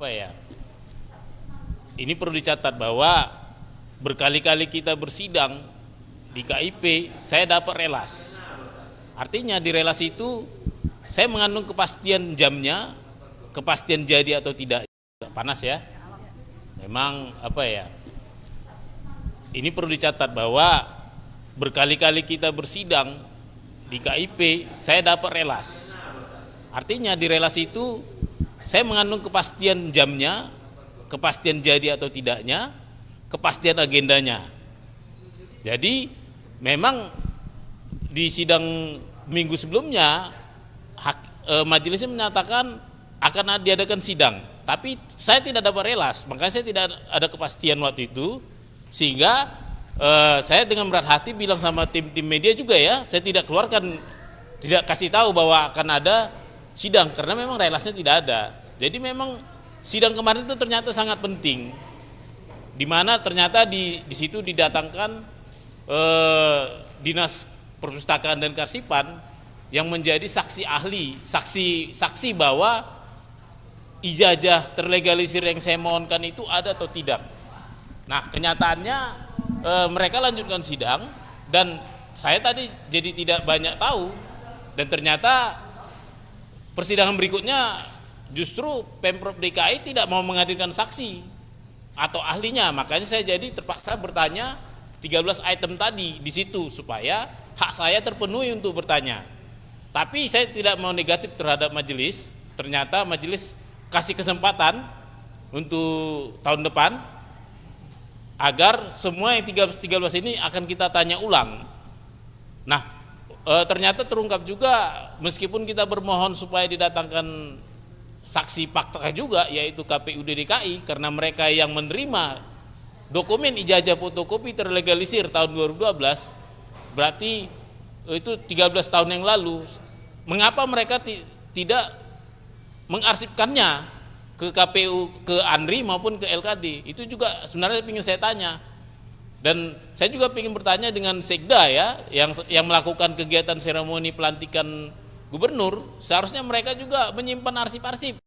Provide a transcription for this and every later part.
apa ya? Ini perlu dicatat bahwa berkali-kali kita bersidang di KIP, saya dapat relas. Artinya di relas itu saya mengandung kepastian jamnya, kepastian jadi atau tidak. Panas ya. Memang apa ya? Ini perlu dicatat bahwa berkali-kali kita bersidang di KIP, saya dapat relas. Artinya di relas itu saya mengandung kepastian jamnya, kepastian jadi atau tidaknya, kepastian agendanya. Jadi memang di sidang minggu sebelumnya majelisnya menyatakan akan diadakan sidang, tapi saya tidak dapat relas, makanya saya tidak ada kepastian waktu itu, sehingga saya dengan berat hati bilang sama tim media juga ya, saya tidak keluarkan, tidak kasih tahu bahwa akan ada sidang karena memang relasnya tidak ada. Jadi memang sidang kemarin itu ternyata sangat penting, di mana ternyata di situ didatangkan Dinas Perpustakaan dan Kearsipan yang menjadi saksi ahli, saksi bahwa ijazah terlegalisir yang saya mohonkan itu ada atau tidak. Nah, kenyataannya mereka lanjutkan sidang dan saya tadi jadi tidak banyak tahu, dan ternyata persidangan berikutnya justru Pemprov DKI tidak mau menghadirkan saksi atau ahlinya, makanya saya jadi terpaksa bertanya 13 item tadi di situ supaya hak saya terpenuhi untuk bertanya. Tapi saya tidak mau negatif terhadap majelis. Ternyata majelis kasih kesempatan untuk tahun depan agar semua yang 13 ini akan kita tanya ulang. Nah, ternyata terungkap juga meskipun kita bermohon supaya didatangkan saksi fakta juga, yaitu KPUD DKI, karena mereka yang menerima dokumen ijazah fotokopi terlegalisir tahun 2012, berarti itu 13 tahun yang lalu. Mengapa mereka tidak mengarsipkannya ke KPU, ke ANRI maupun ke LKD? Itu juga sebenarnya ingin saya tanya. Dan saya juga ingin bertanya dengan Sekda ya, yang melakukan kegiatan seremoni pelantikan gubernur, seharusnya mereka juga menyimpan arsip-arsip.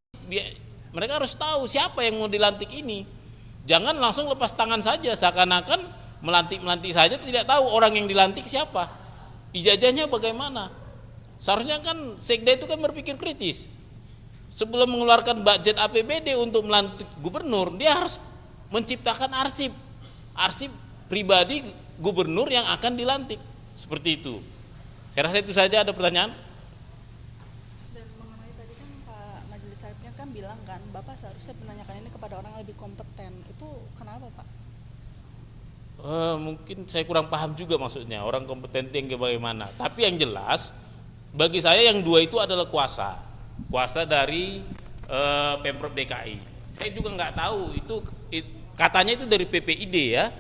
Mereka harus tahu siapa yang mau dilantik ini. Jangan langsung lepas tangan saja, seakan-akan melantik saja, tidak tahu orang yang dilantik siapa, ijazahnya bagaimana. Seharusnya kan Sekda itu kan berpikir kritis. Sebelum mengeluarkan budget APBD untuk melantik gubernur, dia harus menciptakan arsip pribadi gubernur yang akan dilantik. Seperti itu. Saya rasa itu saja. Ada pertanyaan? Dan mengenai tadi kan Pak Majelis Sahibnya kan bilang kan, Bapak seharusnya menanyakan ini kepada orang yang lebih kompeten. Itu kenapa Pak? Mungkin saya kurang paham juga maksudnya orang kompeten yang bagaimana. Tapi yang jelas bagi saya yang dua itu adalah kuasa dari Pemprov DKI. Saya juga nggak tahu itu katanya itu dari PPID ya,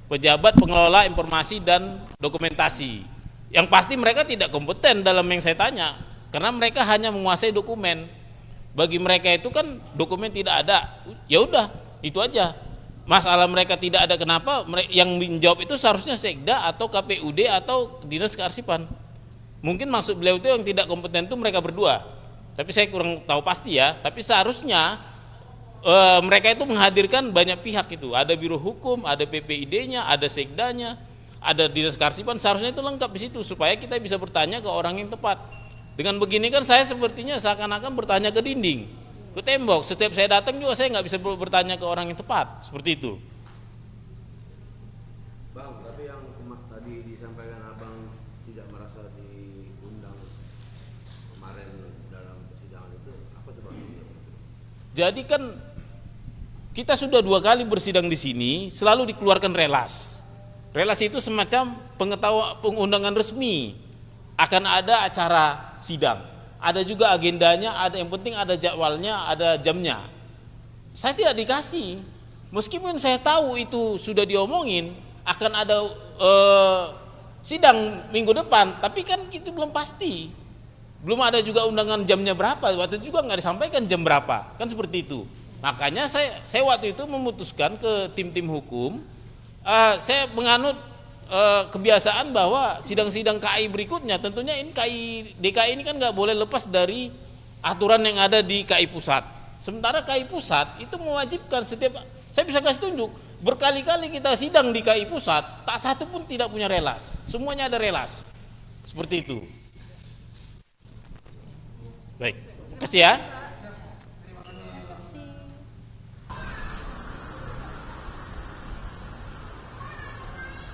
Pejabat Pengelola Informasi dan Dokumentasi. Yang pasti mereka tidak kompeten dalam yang saya tanya, karena mereka hanya menguasai dokumen. Bagi mereka itu kan dokumen tidak ada, ya udah itu aja. Masalah mereka tidak ada, kenapa? Yang menjawab itu seharusnya Sekda atau KPUD atau Dinas Kearsipan. Mungkin maksud beliau itu yang tidak kompeten itu mereka berdua. Tapi saya kurang tahu pasti ya. Tapi seharusnya mereka itu menghadirkan banyak pihak itu. Ada Biro Hukum, ada PPID-nya, ada Sekdanya, ada Dinas Kearsipan. Seharusnya itu lengkap di situ supaya kita bisa bertanya ke orang yang tepat. Dengan begini kan saya sepertinya seakan-akan bertanya ke dinding, ke tembok. Setiap saya datang juga saya nggak bisa bertanya ke orang yang tepat. Seperti itu. Bang, tapi yang tadi disampaikan Abang tidak merasa diundang kemarin dalam persidangan itu, apa tuh Bang? Jadi kan kita sudah 2 kali bersidang di sini, selalu dikeluarkan relas. Relas itu semacam pengundangan resmi akan ada acara sidang. Ada juga agendanya, ada yang penting ada jadwalnya, ada jamnya. Saya tidak dikasih, meskipun saya tahu itu sudah diomongin akan ada sidang minggu depan, tapi kan itu belum pasti. Belum ada juga undangan jamnya berapa, waktu itu juga nggak disampaikan jam berapa, kan seperti itu. Makanya saya waktu itu memutuskan ke tim-tim hukum, saya menganut kebiasaan bahwa sidang-sidang KI berikutnya, tentunya ini KI DKI ini kan nggak boleh lepas dari aturan yang ada di KI pusat. Sementara KI pusat itu mewajibkan setiap, saya bisa kasih tunjuk, berkali-kali kita sidang di KI pusat, tak satu pun tidak punya relas, semuanya ada relas. Seperti itu. Baik, terima kasih ya.